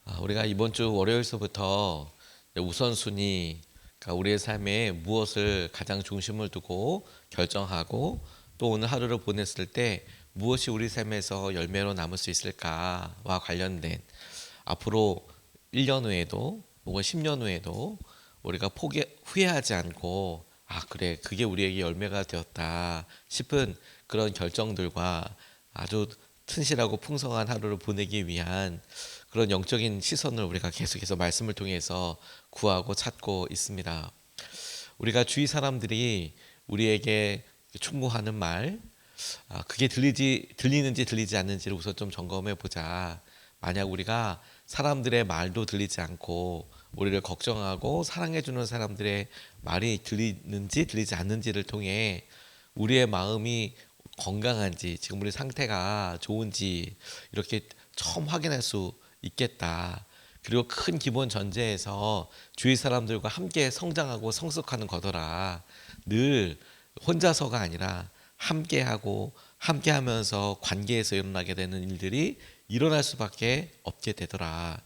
우리가 이번 주 월요일서부터 우선순위, 그러니까 우리의 삶에 무엇을 가장 중심을 두고 결정하고 또 오늘 하루를 보냈을 때 무엇이 우리 삶에서 열매로 남을 수 있을까와 관련된 앞으로 1년 후에도 혹은 10년 후에도 우리가 후회하지 않고 그래 그게 우리에게 열매가 되었다 싶은 그런 결정들과 아주 튼실하고 풍성한 하루를 보내기 위한 그런 영적인 시선을 우리가 계속해서 말씀을 통해서 구하고 찾고 있습니다. 우리가 주위 사람들이 우리에게 충고하는 말, 그게 들리는지 들리지 않는지를 우선 좀 점검해 보자. 만약 우리가 사람들의 말도 들리지 않고 우리를 걱정하고 사랑해주는 사람들의 말이 들리는지 들리지 않는지를 통해 우리의 마음이 건강한지 지금 우리 상태가 좋은지 이렇게 처음 확인할 수 있겠다. 그리고 큰 기본 전제에서 주위 사람들과 함께 성장하고 성숙하는 거더라. 늘 혼자서가 아니라 함께하고 함께하면서 관계에서 일어나게 되는 일들이 일어날 수밖에 없게 되더라.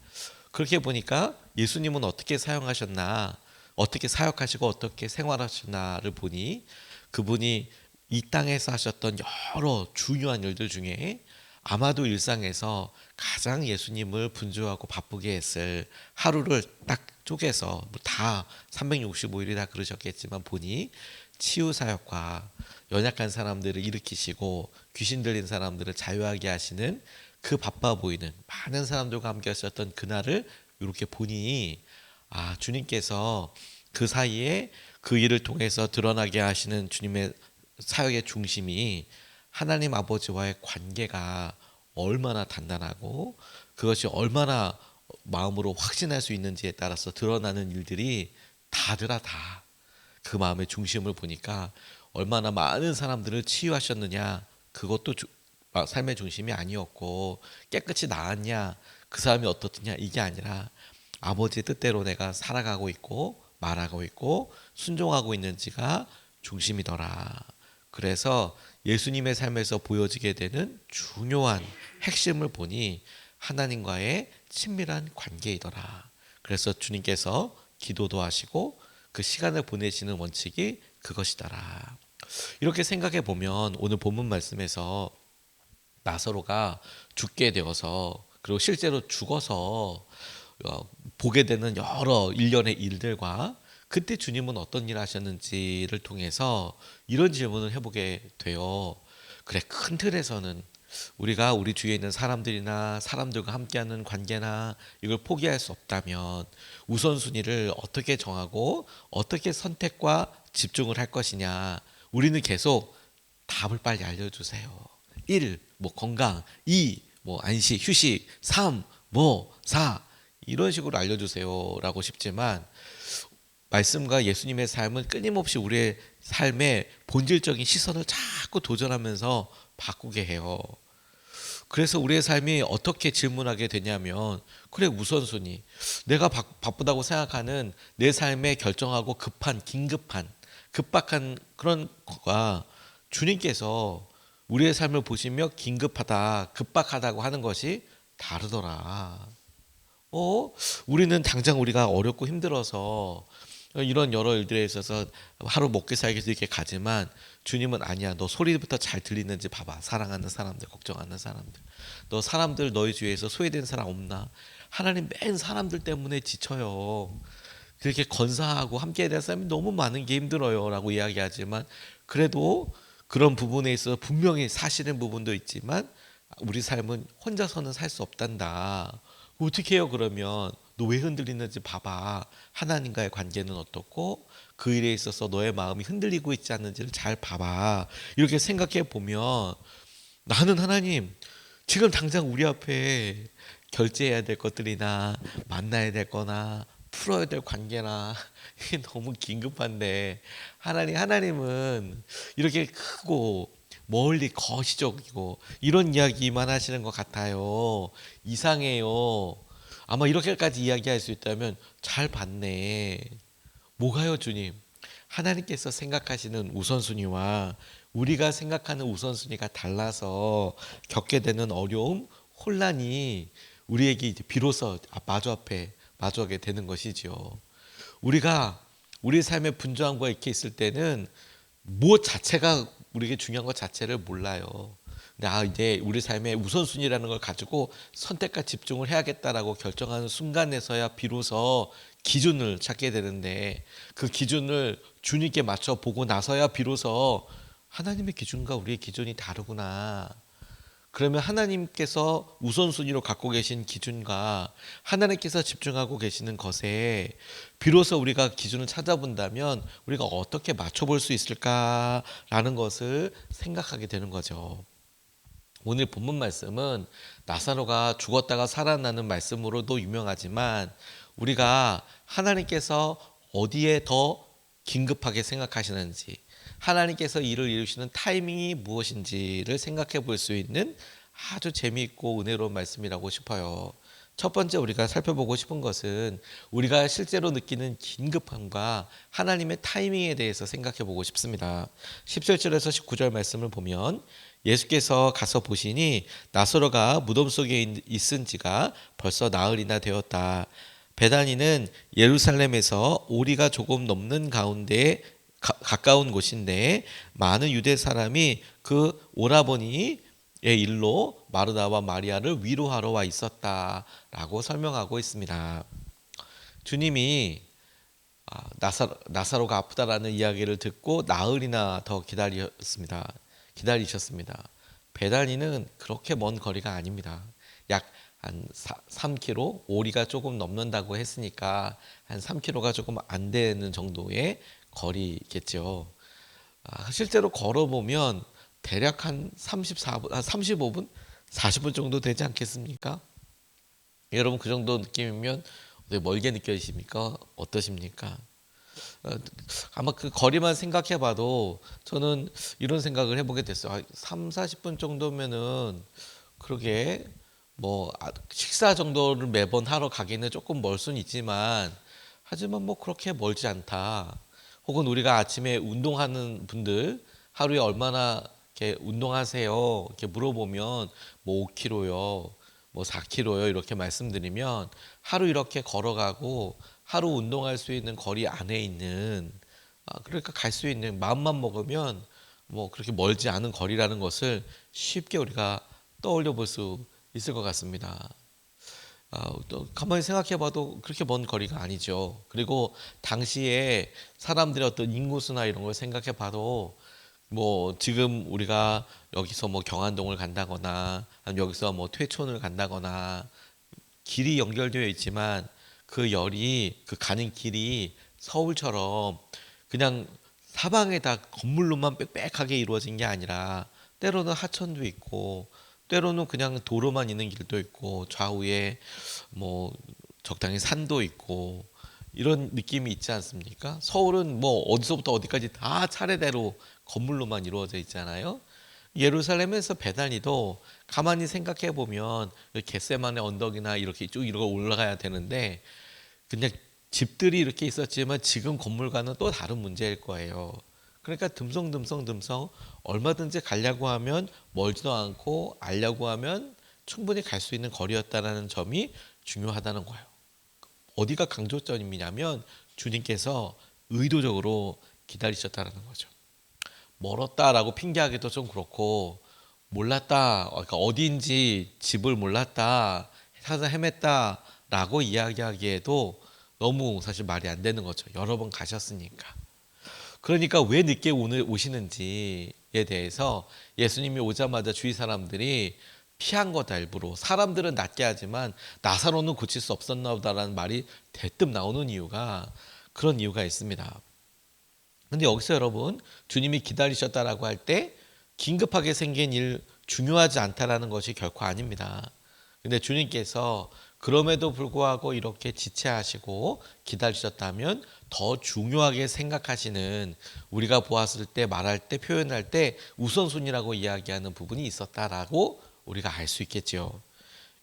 그렇게 보니까 예수님은 어떻게 사용하셨나, 어떻게 사역하시고 어떻게 생활하셨나를 보니 그분이 이 땅에서 하셨던 여러 중요한 일들 중에 아마도 일상에서 가장 예수님을 분주하고 바쁘게 했을 하루를 딱 쪼개서 다 365일이 다 그러셨겠지만 보니 치유 사역과 연약한 사람들을 일으키시고 귀신 들린 사람들을 자유하게 하시는 그 바빠 보이는 많은 사람들과 함께 하셨던 그날을 이렇게 보니 주님께서 그 사이에 그 일을 통해서 드러나게 하시는 주님의 사역의 중심이 하나님 아버지와의 관계가 얼마나 단단하고 그것이 얼마나 마음으로 확신할 수 있는지에 따라서 드러나는 일들이 다더라 다. 그 마음의 중심을 보니까 얼마나 많은 사람들을 치유하셨느냐 그것도 삶의 중심이 아니었고 깨끗이 나았냐 그 사람이 어떻느냐 이게 아니라 아버지의 뜻대로 내가 살아가고 있고 말하고 있고 순종하고 있는지가 중심이더라. 그래서 예수님의 삶에서 보여지게 되는 중요한 핵심을 보니 하나님과의 친밀한 관계이더라. 그래서 주님께서 기도도 하시고 그 시간을 보내시는 원칙이 그것이더라. 이렇게 생각해 보면 오늘 본문 말씀에서 나사로가 죽게 되어서 그리고 실제로 죽어서 보게 되는 여러 일련의 일들과 그때 주님은 어떤 일을 하셨는지를 통해서 이런 질문을 해보게 돼요. 그래, 큰 틀에서는 우리가 우리 주위에 있는 사람들이나 사람들과 함께하는 관계나 이걸 포기할 수 없다면 우선순위를 어떻게 정하고 어떻게 선택과 집중을 할 것이냐. 우리는 계속 답을 빨리 알려주세요. 1. 뭐 건강, 2. 뭐 안식, 휴식, 3. 뭐 4. 이런 식으로 알려주세요라고 싶지만 말씀과 예수님의 삶은 끊임없이 우리의 삶의 본질적인 시선을 자꾸 도전하면서 바꾸게 해요. 그래서 우리의 삶이 어떻게 질문하게 되냐면 그래 우선순위 내가 바쁘다고 생각하는 내 삶에 결정하고 긴급한 급박한 그런 거가 주님께서 우리의 삶을 보시며 긴급하다 급박하다고 하는 것이 다르더라. 우리는 당장 우리가 어렵고 힘들어서 이런 여러 일들에 있어서 하루 먹기 살기 이렇게 가지만 주님은 아니야. 너 소리부터 잘 들리는지 봐봐. 사랑하는 사람들, 걱정하는 사람들. 너 사람들 너희 주위에서 소외된 사람 없나? 하나님 맨 사람들 때문에 지쳐요. 그렇게 건사하고 함께해야 될 사람이 너무 많은 게 힘들어요 라고 이야기하지만 그래도 그런 부분에 있어서 분명히 사실은 부분도 있지만 우리 삶은 혼자서는 살 수 없단다. 어떻게 해요 그러면? 너 왜 흔들리는지 봐봐. 하나님과의 관계는 어떻고 그 일에 있어서 너의 마음이 흔들리고 있지 않는지를 잘 봐봐. 이렇게 생각해 보면 나는 하나님 지금 당장 우리 앞에 결제해야 될 것들이나 만나야 될 거나 풀어야 될 관계나 이게 너무 긴급한데 하나님은 이렇게 크고 멀리 거시적이고 이런 이야기만 하시는 것 같아요. 이상해요. 아마 이렇게까지 이야기할 수 있다면 잘 봤네. 뭐가요, 주님? 하나님께서 생각하시는 우선순위와 우리가 생각하는 우선순위가 달라서 겪게 되는 어려움, 혼란이 우리에게 이제 비로소 마주하게 되는 것이지요. 우리가 우리 삶의 분주함과 이렇게 있을 때는 무엇 자체가 우리에게 중요한 것 자체를 몰라요. 근데 이제 우리 삶의 우선순위라는 걸 가지고 선택과 집중을 해야겠다라고 결정하는 순간에서야 비로소 기준을 찾게 되는데, 그 기준을 주님께 맞춰 보고 나서야 비로소 하나님의 기준과 우리의 기준이 다르구나. 그러면 하나님께서 우선순위로 갖고 계신 기준과 하나님께서 집중하고 계시는 것에 비로소 우리가 기준을 찾아본다면 우리가 어떻게 맞춰볼 수 있을까라는 것을 생각하게 되는 거죠. 오늘 본문 말씀은 나사로가 죽었다가 살아나는 말씀으로도 유명하지만, 우리가 하나님께서 어디에 더 긴급하게 생각하시는지, 하나님께서 일을 이루시는 타이밍이 무엇인지를 생각해 볼 수 있는 아주 재미있고 은혜로운 말씀이라고 싶어요. 첫 번째 우리가 살펴보고 싶은 것은 우리가 실제로 느끼는 긴급함과 하나님의 타이밍에 대해서 생각해 보고 싶습니다. 17절에서 19절 말씀을 보면, 예수께서 가서 보시니 나사로가 무덤 속에 있은 지가 벌써 나흘이나 되었다. 베다니는 예루살렘에서 오리가 조금 넘는 가운데 가까운 곳인데 많은 유대 사람이 그 오라버니의 일로 마르다와 마리아를 위로하러 와 있었다라고 설명하고 있습니다. 주님이 나사로가 아프다라는 이야기를 듣고 나흘이나 더 기다리셨습니다. 베다니는 그렇게 먼 거리가 아닙니다. 약 한 3km, 오리가 조금 넘는다고 했으니까 한 3km가 조금 안 되는 정도의 거리겠죠. 실제로 걸어보면 대략 한 35분, 40분 정도 되지 않겠습니까? 여러분 그 정도 느낌이면 멀게 느껴지십니까? 어떠십니까? 아마 그 거리만 생각해봐도 저는 이런 생각을 해보게 됐어요. 3, 40분 정도면은 그러게 뭐 식사 정도를 매번 하러 가기는 조금 멀 수는 있지만, 하지만 뭐 그렇게 멀지 않다. 혹은 우리가 아침에 운동하는 분들 하루에 얼마나 이렇게 운동하세요? 이렇게 물어보면 뭐 5km요, 뭐 4km요 이렇게 말씀드리면, 하루 이렇게 걸어가고 하루 운동할 수 있는 거리 안에 있는, 그러니까 갈 수 있는 마음만 먹으면 뭐 그렇게 멀지 않은 거리라는 것을 쉽게 우리가 떠올려 볼 수 있을 것 같습니다. 또 가만히 생각해봐도 그렇게 먼 거리가 아니죠. 그리고 당시에 사람들의 어떤 인구수나 이런 걸 생각해봐도 뭐 지금 우리가 여기서 뭐 경안동을 간다거나 아니면 여기서 뭐 퇴촌을 간다거나 길이 연결되어 있지만, 그 가는 길이 서울처럼 그냥 사방에 다 건물로만 빽빽하게 이루어진 게 아니라 때로는 하천도 있고 때로는 그냥 도로만 있는 길도 있고 좌우에 뭐 적당히 산도 있고 이런 느낌이 있지 않습니까? 서울은 뭐 어디서부터 어디까지 다 차례대로 건물로만 이루어져 있잖아요. 예루살렘에서 베다니도 가만히 생각해 보면 겟세마네 언덕이나 이렇게 쭉 이렇게 올라가야 되는데, 그냥 집들이 이렇게 있었지만 지금 건물과는 또 다른 문제일 거예요. 그러니까 듬성듬성 얼마든지 가려고 하면 멀지도 않고 알려고 하면 충분히 갈 수 있는 거리였다는 점이 중요하다는 거예요. 어디가 강조점이냐면 주님께서 의도적으로 기다리셨다는 거죠. 멀었다라고 핑계하기도 좀 그렇고, 몰랐다, 그러니까 어디인지 집을 몰랐다, 찾아 헤맸다라고 이야기하기에도 너무 사실 말이 안 되는 거죠. 여러 번 가셨으니까. 그러니까 왜 늦게 오시는지에 대해서 예수님이 오자마자 주위 사람들이 피한 거다. 일부러 사람들은 낫게 하지만 나사로는 고칠 수 없었나 보다라는 말이 대뜸 나오는 이유가 그런 이유가 있습니다. 근데 여기서 여러분, 주님이 기다리셨다라고 할 때 긴급하게 생긴 일, 중요하지 않다라는 것이 결코 아닙니다. 근데 주님께서 그럼에도 불구하고 이렇게 지체하시고 기다리셨다면 더 중요하게 생각하시는, 우리가 보았을 때 말할 때 표현할 때 우선순위라고 이야기하는 부분이 있었다라고 우리가 알 수 있겠죠.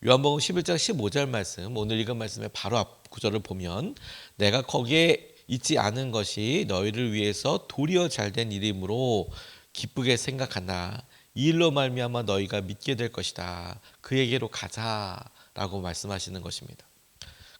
요한복음 11장 15절 말씀, 오늘 읽은 말씀의 바로 앞 구절을 보면, 내가 거기에 있지 않은 것이 너희를 위해서 도리어 잘된 일이므로 기쁘게 생각한다. 이 일로 말미암아 너희가 믿게 될 것이다. 그에게로 가자 라고 말씀하시는 것입니다.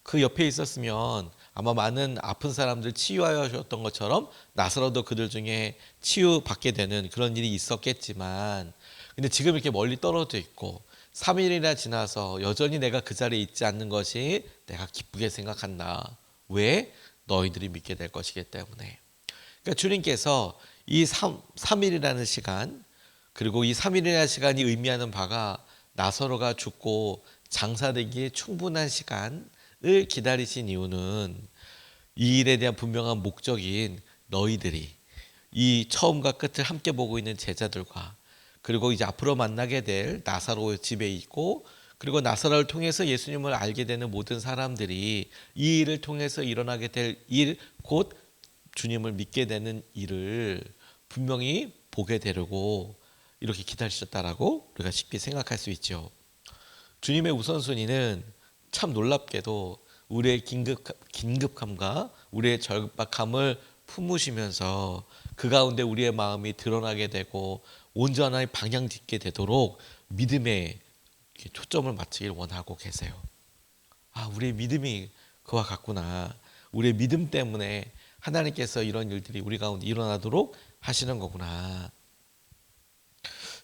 그 옆에 있었으면 아마 많은 아픈 사람들 치유하여 주셨던 것처럼 나사로도 그들 중에 치유받게 되는 그런 일이 있었겠지만, 근데 지금 이렇게 멀리 떨어져 있고 3일이나 지나서 여전히 내가 그 자리에 있지 않는 것이 내가 기쁘게 생각한다. 왜? 너희들이 믿게 될 것이기 때문에. 그러니까 주님께서 이 3일이라는 시간, 그리고 이 3일이라는 시간이 의미하는 바가 나사로가 죽고 장사되기에 충분한 시간을 기다리신 이유는 이 일에 대한 분명한 목적인 너희들이, 이 처음과 끝을 함께 보고 있는 제자들과, 그리고 이제 앞으로 만나게 될 나사로 집에 있고, 그리고 나사로를 통해서 예수님을 알게 되는 모든 사람들이 이 일을 통해서 일어나게 될 일, 곧 주님을 믿게 되는 일을 분명히 보게 되려고 이렇게 기다리셨다라고 우리가 쉽게 생각할 수 있죠. 주님의 우선순위는 참 놀랍게도 우리의 긴급함과 우리의 절박함을 품으시면서 그 가운데 우리의 마음이 드러나게 되고 온전하게 방향 짓게 되도록 믿음에 초점을 맞추길 원하고 계세요. 아, 우리의 믿음이 그와 같구나. 우리의 믿음 때문에 하나님께서 이런 일들이 우리 가운데 일어나도록 하시는 거구나.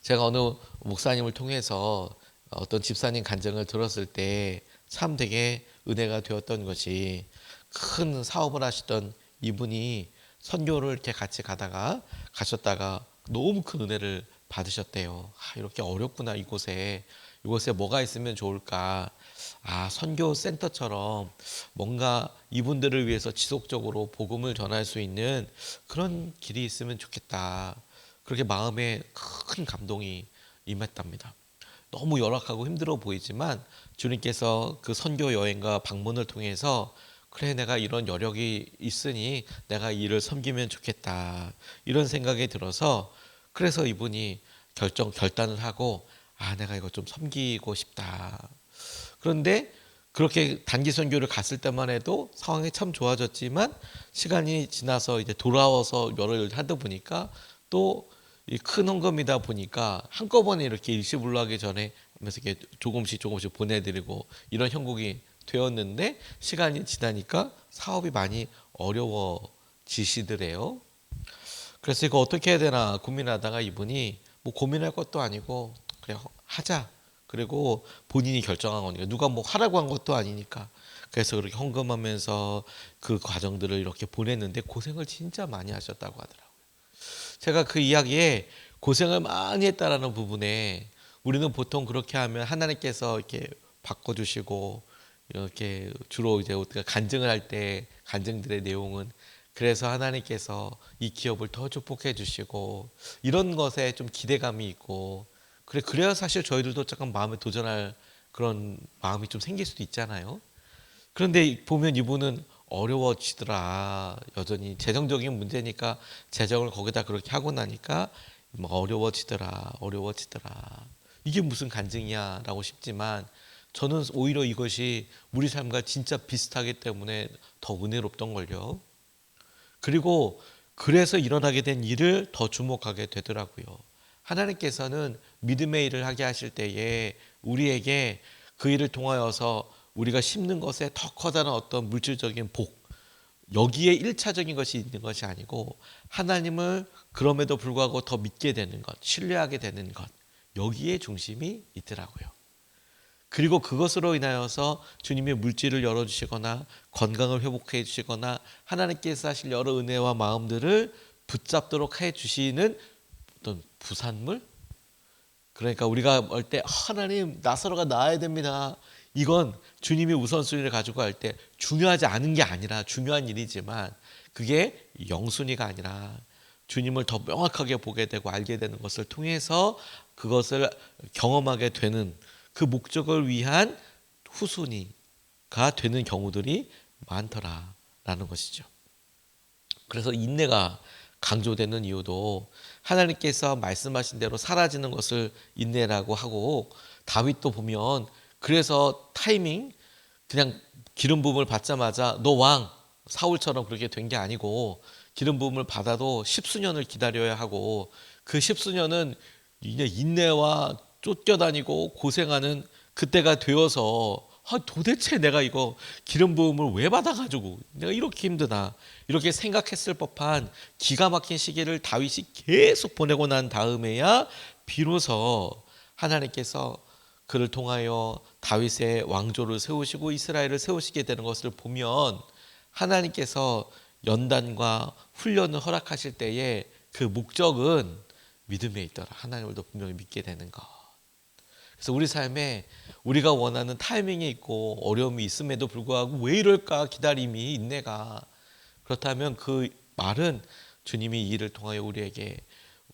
제가 어느 목사님을 통해서 어떤 집사님 간증을 들었을 때 참 되게 은혜가 되었던 것이, 큰 사업을 하시던 이분이 선교를 이렇게 같이 가셨다가 너무 큰 은혜를 받으셨대요. 아, 이렇게 어렵구나. 이곳에 뭐가 있으면 좋을까. 아, 선교 센터처럼 뭔가 이분들을 위해서 지속적으로 복음을 전할 수 있는 그런 길이 있으면 좋겠다. 그렇게 마음에 큰 감동이 임했답니다. 너무 열악하고 힘들어 보이지만 주님께서 그 선교 여행과 방문을 통해서, 그래, 내가 이런 여력이 있으니 내가 이를 섬기면 좋겠다, 이런 생각이 들어서, 그래서 이분이 결단을 하고, 아, 내가 이거 좀 섬기고 싶다. 그런데 그렇게 단기 선교를 갔을 때만 해도 상황이 참 좋아졌지만, 시간이 지나서 이제 돌아와서 여러 일을 하다 보니까 또 이 큰 헌금이다 보니까 한꺼번에 이렇게 일시불로하기 전에 하면서 이렇게 조금씩 보내드리고 이런 형국이 되었는데, 시간이 지나니까 사업이 많이 어려워지시더래요. 그래서 이거 어떻게 해야 되나 고민하다가 이분이 뭐 고민할 것도 아니고 그래 하자. 그리고 본인이 결정한 거니까, 누가 뭐 하라고 한 것도 아니니까. 그래서 그렇게 헌금하면서 그 과정들을 이렇게 보냈는데 고생을 진짜 많이 하셨다고 하더라고요. 제가 그 이야기에 고생을 많이 했다라는 부분에, 우리는 보통 그렇게 하면 하나님께서 이렇게 바꿔주시고, 이렇게 주로 이제 우리가 간증을 할 때 간증들의 내용은, 그래서 하나님께서 이 기업을 더 축복해 주시고 이런 것에 좀 기대감이 있고, 그래야 사실 저희들도 잠깐 마음에 도전할 그런 마음이 좀 생길 수도 있잖아요. 그런데 보면 이분은 어려워지더라. 여전히 재정적인 문제니까 재정을 거기다 그렇게 하고 나니까 막 어려워지더라. 이게 무슨 간증이야라고 싶지만, 저는 오히려 이것이 우리 삶과 진짜 비슷하기 때문에 더 은혜롭던 걸요. 그리고 그래서 일어나게 된 일을 더 주목하게 되더라고요. 하나님께서는 믿음의 일을 하게 하실 때에 우리에게 그 일을 통하여서 우리가 심는 것에 더 커다란 어떤 물질적인 복, 여기에 1차적인 것이 있는 것이 아니고, 하나님을 그럼에도 불구하고 더 믿게 되는 것, 신뢰하게 되는 것, 여기에 중심이 있더라고요. 그리고 그것으로 인하여서 주님의 물질을 열어주시거나 건강을 회복해 주시거나 하나님께서 하실 여러 은혜와 마음들을 붙잡도록 해주시는 어떤 부산물? 그러니까 우리가 볼 때 하나님, 나사로가 나아야 됩니다. 이건 주님이 우선순위를 가지고 할 때 중요하지 않은 게 아니라 중요한 일이지만, 그게 영순위가 아니라 주님을 더 명확하게 보게 되고 알게 되는 것을 통해서 그것을 경험하게 되는 그 목적을 위한 후순위가 되는 경우들이 많더라라는 것이죠. 그래서 인내가 강조되는 이유도, 하나님께서 말씀하신 대로 사라지는 것을 인내라고 하고, 다윗도 보면 그래서 타이밍, 그냥 기름 부음을 받자마자 너 왕, 사울처럼 그렇게 된 게 아니고, 기름 부음을 받아도 10수년을 기다려야 하고, 그 10수년은 이제 인내와 쫓겨다니고 고생하는 그때가 되어서 도대체 내가 이거 기름 부음을 왜 받아가지고 내가 이렇게 힘드나 이렇게 생각했을 법한 기가 막힌 시기를 다윗이 계속 보내고 난 다음에야 비로소 하나님께서 그를 통하여 다윗의 왕조를 세우시고 이스라엘을 세우시게 되는 것을 보면 하나님께서 연단과 훈련을 허락하실 때에 그 목적은 믿음에 있더라. 하나님을 더 분명히 믿게 되는 것. 그래서 우리 삶에 우리가 원하는 타이밍이 있고 어려움이 있음에도 불구하고 왜 이럴까 기다림이 인내가 그렇다면 그 말은 주님이 이 일을 통하여 우리에게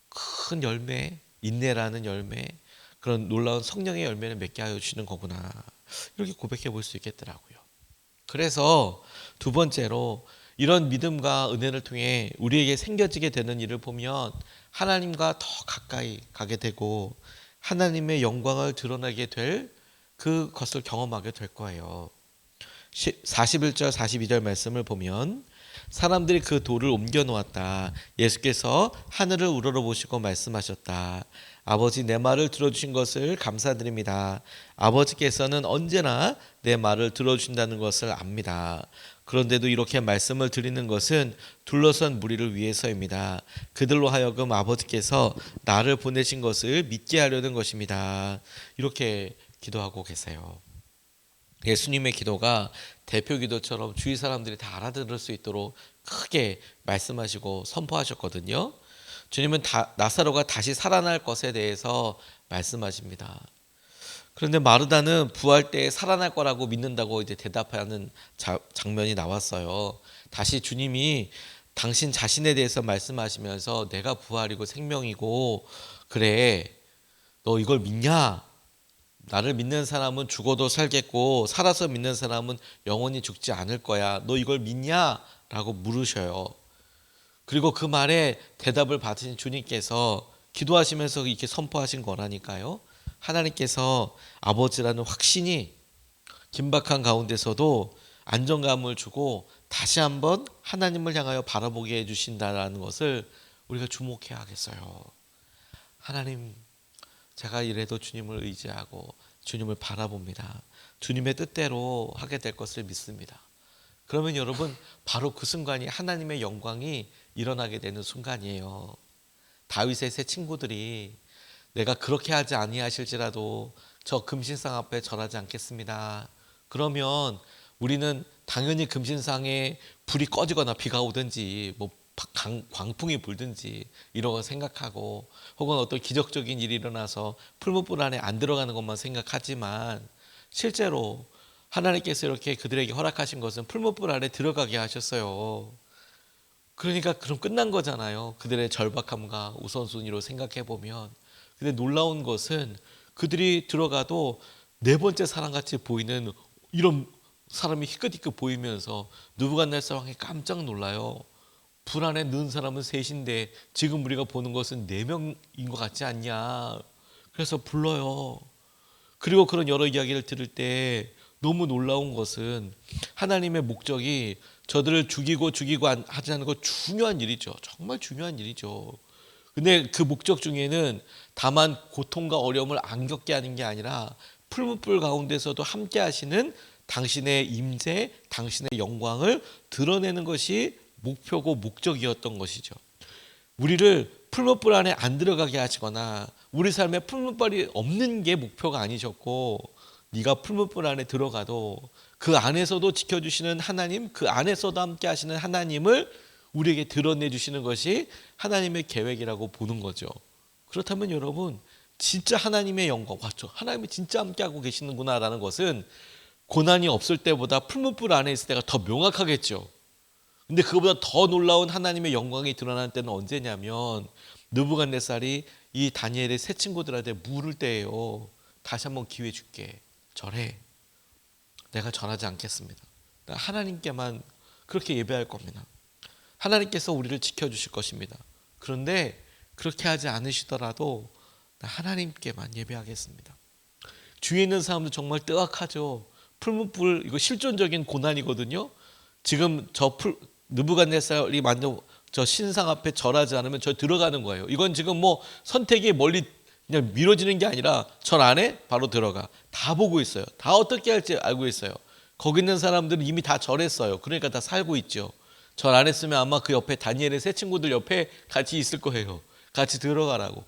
큰 열매 인내라는 열매 그런 놀라운 성령의 열매를 맺게 하여 주시는 거구나 이렇게 고백해 볼 수 있겠더라고요. 그래서 두 번째로 이런 믿음과 은혜를 통해 우리에게 생겨지게 되는 일을 보면 하나님과 더 가까이 가게 되고 하나님의 영광을 드러내게 될 그것을 경험하게 될 거예요. 41절 42절 말씀을 보면 사람들이 그 돌을 옮겨 놓았다. 예수께서 하늘을 우러러보시고 말씀하셨다. 아버지 내 말을 들어주신 것을 감사드립니다. 아버지께서는 언제나 내 말을 들어주신다는 것을 압니다. 그런데도 이렇게 말씀을 드리는 것은 둘러선 무리를 위해서입니다. 그들로 하여금 아버지께서 나를 보내신 것을 믿게 하려는 것입니다. 이렇게 기도하고 계세요. 예수님의 기도가 대표 기도처럼 주위 사람들이 다 알아들을 수 있도록 크게 말씀하시고 선포하셨거든요. 주님은 나사로가 다시 살아날 것에 대해서 말씀하십니다. 그런데 마르다는 부활 때 살아날 거라고 믿는다고 이제 대답하는 장면이 나왔어요. 다시 주님이 당신 자신에 대해서 말씀하시면서 내가 부활이고 생명이고 그래 너 이걸 믿냐? 나를 믿는 사람은 죽어도 살겠고 살아서 믿는 사람은 영원히 죽지 않을 거야. 너 이걸 믿냐? 라고 물으셔요. 그리고 그 말에 대답을 받으신 주님께서 기도하시면서 이렇게 선포하신 거라니까요. 하나님께서 아버지라는 확신이 긴박한 가운데서도 안정감을 주고 다시 한번 하나님을 향하여 바라보게 해주신다는 것을 우리가 주목해야 하겠어요. 하나님 제가 이래도 주님을 의지하고 주님을 바라봅니다. 주님의 뜻대로 하게 될 것을 믿습니다. 그러면 여러분 바로 그 순간이 하나님의 영광이 일어나게 되는 순간이에요. 다윗의 세 친구들이 내가 그렇게 하지 아니하실지라도 저 금신상 앞에 절하지 않겠습니다. 그러면 우리는 당연히 금신상에 불이 꺼지거나 비가 오든지 뭐 광풍이 불든지 이런 거 생각하고 혹은 어떤 기적적인 일이 일어나서 풀무불 안에 안 들어가는 것만 생각하지만 실제로 하나님께서 이렇게 그들에게 허락하신 것은 풀무불 안에 들어가게 하셨어요. 그러니까 그럼 끝난 거잖아요. 그들의 절박함과 우선순위로 생각해 보면. 근데 놀라운 것은 그들이 들어가도 네 번째 사람같이 보이는 이런 사람이 희끗희끗 보이면서 느부갓네살 왕이 깜짝 놀라요. 불 안에 넣은 사람은 셋인데 지금 우리가 보는 것은 4명인 것 같지 않냐. 그래서 불러요. 그리고 그런 여러 이야기를 들을 때 너무 놀라운 것은 하나님의 목적이 저들을 죽이고 하지 않는 거 중요한 일이죠. 정말 중요한 일이죠. 근데 그 목적 중에는 다만 고통과 어려움을 안 겪게 하는 게 아니라 풀무불 가운데서도 함께 하시는 당신의 임재, 당신의 영광을 드러내는 것이 목표고 목적이었던 것이죠. 우리를 풀무불 안에 안 들어가게 하시거나 우리 삶에 풀무불이 없는 게 목표가 아니셨고 네가 풀무불 안에 들어가도 그 안에서도 지켜주시는 하나님, 그 안에서도 함께 하시는 하나님을 우리에게 드러내 주시는 것이 하나님의 계획이라고 보는 거죠. 그렇다면 여러분 진짜 하나님의 영광, 맞죠? 하나님이 진짜 함께하고 계시는구나라는 것은 고난이 없을 때보다 풀무불 안에 있을 때가 더 명확하겠죠. 근데 그보다 더 놀라운 하나님의 영광이 드러나는 때는 언제냐면 느부갓네살이 이 다니엘의 세 친구들한테 물을 때예요. 다시 한번 기회 줄게. 절해. 내가 절하지 않겠습니다. 하나님께만 그렇게 예배할 겁니다. 하나님께서 우리를 지켜주실 것입니다. 그런데 그렇게 하지 않으시더라도 하나님께만 예배하겠습니다. 주위에 있는 사람도 정말 뜨악하죠. 풀무불 이거 실존적인 고난이거든요. 지금 느부갓네살이 만든 저 신상 앞에 절하지 않으면 저 들어가는 거예요. 이건 지금 뭐 선택이 멀리 그냥 미뤄지는 게 아니라 절 안에 바로 들어가. 다 보고 있어요. 다 어떻게 할지 알고 있어요. 거기 있는 사람들은 이미 다 절했어요. 그러니까 다 살고 있죠. 절 안 했으면 아마 그 옆에 다니엘의 세 친구들 옆에 같이 있을 거예요. 같이 들어가라고.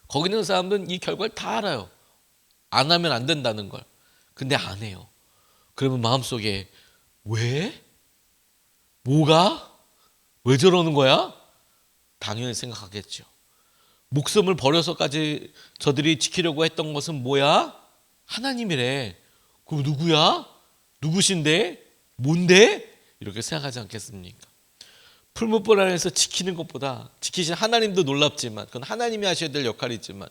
거기 있는 사람들은 이 결과를 다 알아요. 안 하면 안 된다는 걸. 근데 안 해요. 그러면 마음속에 왜? 뭐가? 왜 저러는 거야? 당연히 생각하겠죠. 목숨을 버려서까지 저들이 지키려고 했던 것은 뭐야? 하나님이래. 그럼 누구야? 누구신데? 뭔데? 이렇게 생각하지 않겠습니까? 풀무불 안에서 지키는 것보다 지키신 하나님도 놀랍지만 그건 하나님이 하셔야 될 역할이지만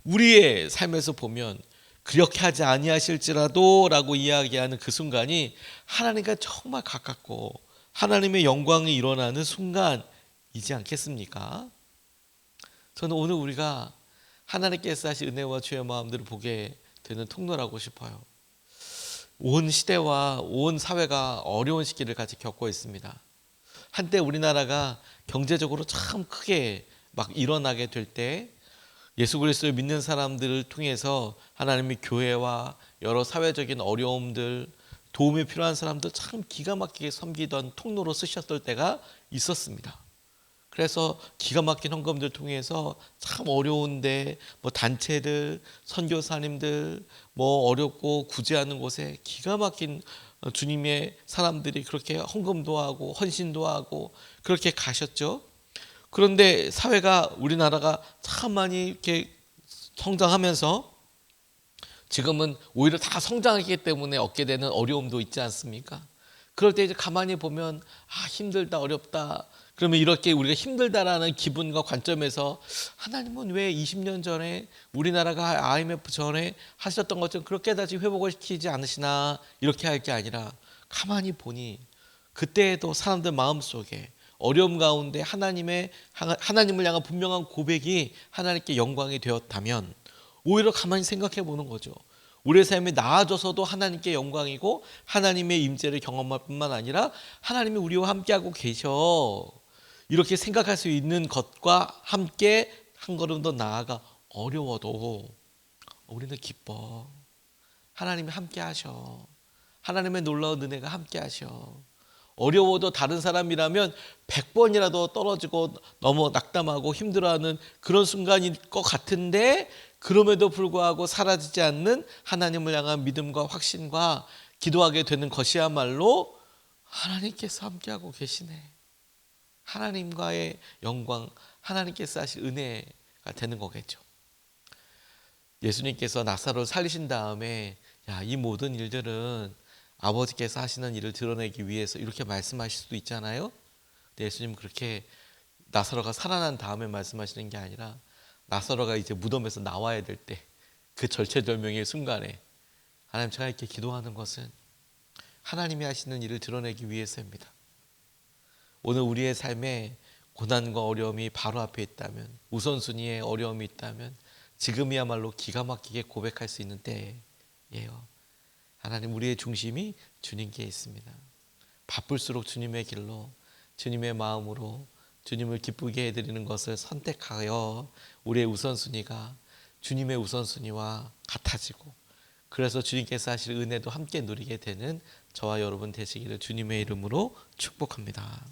우리의 삶에서 보면 그렇게 하지 아니하실지라도 라고 이야기하는 그 순간이 하나님과 정말 가깝고 하나님의 영광이 일어나는 순간이지 않겠습니까? 저는 오늘 우리가 하나님께서 하신 은혜와 주의 마음들을 보게 되는 통로라고 싶어요. 온 시대와 온 사회가 어려운 시기를 같이 겪고 있습니다. 한때 우리나라가 경제적으로 참 크게 막 일어나게 될 때 예수 그리스도를 믿는 사람들을 통해서 하나님의 교회와 여러 사회적인 어려움들, 도움이 필요한 사람들 참 기가 막히게 섬기던 통로로 쓰셨을 때가 있었습니다. 그래서 기가 막힌 헌금들 통해서 참 어려운데 뭐 단체들, 선교사님들 뭐 어렵고 구제하는 곳에 기가 막힌 주님의 사람들이 그렇게 헌금도 하고 헌신도 하고 그렇게 가셨죠. 그런데 사회가 우리나라가 참 많이 이렇게 성장하면서 지금은 오히려 다 성장했기 때문에 얻게 되는 어려움도 있지 않습니까? 그럴 때 이제 가만히 보면 힘들다 어렵다 그러면 이렇게 우리가 힘들다라는 기분과 관점에서 하나님은 왜 20년 전에 우리나라가 IMF 전에 하셨던 것처럼 그렇게 다시 회복을 시키지 않으시나 이렇게 할 게 아니라 가만히 보니 그때에도 사람들 마음속에 어려움 가운데 하나님을 향한 분명한 고백이 하나님께 영광이 되었다면 오히려 가만히 생각해 보는 거죠. 우리의 삶이 나아져서도 하나님께 영광이고 하나님의 임재를 경험할 뿐만 아니라 하나님이 우리와 함께하고 계셔. 이렇게 생각할 수 있는 것과 함께 한 걸음 더 나아가 어려워도 우리는 기뻐. 하나님이 함께 하셔. 하나님의 놀라운 은혜가 함께 하셔. 어려워도 다른 사람이라면 100번이라도 떨어지고 너무 낙담하고 힘들어하는 그런 순간일 것 같은데 그럼에도 불구하고 사라지지 않는 하나님을 향한 믿음과 확신과 기도하게 되는 것이야말로 하나님께서 함께하고 계시네. 하나님과의 영광, 하나님께서 하신 은혜가 되는 거겠죠. 예수님께서 나사로를 살리신 다음에 이 모든 일들은 아버지께서 하시는 일을 드러내기 위해서 이렇게 말씀하실 수도 있잖아요. 근데 예수님 그렇게 나사로가 살아난 다음에 말씀하시는 게 아니라 나사로가 이제 무덤에서 나와야 될 때 그 절체절명의 순간에 하나님 제가 이렇게 기도하는 것은 하나님이 하시는 일을 드러내기 위해서입니다. 오늘 우리의 삶에 고난과 어려움이 바로 앞에 있다면 우선순위에 어려움이 있다면 지금이야말로 기가 막히게 고백할 수 있는 때예요. 하나님 우리의 중심이 주님께 있습니다. 바쁠수록 주님의 길로 주님의 마음으로 주님을 기쁘게 해드리는 것을 선택하여 우리의 우선순위가 주님의 우선순위와 같아지고 그래서 주님께서 하실 은혜도 함께 누리게 되는 저와 여러분 되시기를 주님의 이름으로 축복합니다.